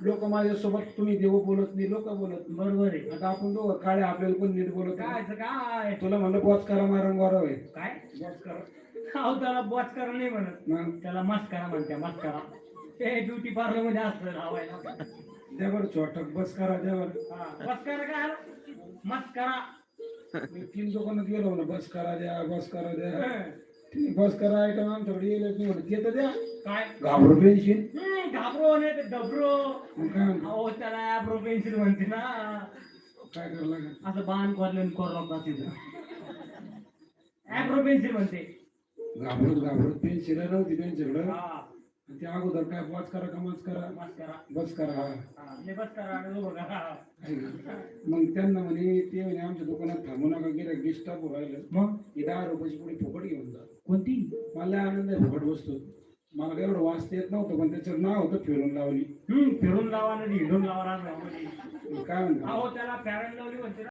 लोक माझ्यासोबत तुम्ही देव बोलत नाही, लोक बोलत नाही. बरोबर आहे. आता आपण दोघं काळे, आपल्याला पण नीट बोलत नाही. काय काय तुला म्हणलं बॉच करा मारंगवारा होय. काय बॉच करा अहो त्याला बॉच करा नाही म्हणत, मग त्याला मस्करा म्हणते, मस्करा. ते ब्युटी पार्लर मध्ये असतं लावायला. द्या बरं छोटा बस करा, द्या बरं. हा, मस्करा काय मस्करा. मी 3 दुकानात गेलो म्हणलं बस करा द्या, बस करा द्या. हं. ते बस करा आयटम आमच्याकडे येईल नाही म्हणलं, ते तर द्या. काय घाबरू पेन्शिल घाबरो नाही तर घबरो. मग काय म्हणतो? अहो त्याला ॲब्रो पेन्सिल म्हणते ना. काय करावं लागेल? असं बाण खोरलं कोरला तिथं ॲब्रो पेन्सिल म्हणते. घाबरत पेन्शिल नव्हती त्यांच्याकडं. हा आणि ते अगोदर काय बस करा का मच करा, मस्करा. बस करा. हा. हा, नाही बस करा आणि उभं करा. मग त्यांना म्हणे ते म्हणे आमच्या दुकानात थांबू नका, गेलं डिस्टर्ब राहिलं. मग ही 10 रुपयाची पुढे फुकट घेऊन जा. कोणती मला लय आनंद आहे फुकट वस्तू. मला काय एवढं वाचता येत नव्हतं, पण त्याचं नाव होतं फिरून लावली. फिरून लावा नाही हिंडून लावा. काय म्हणतो? अहो त्याला फॅरन लावली म्हणते ना.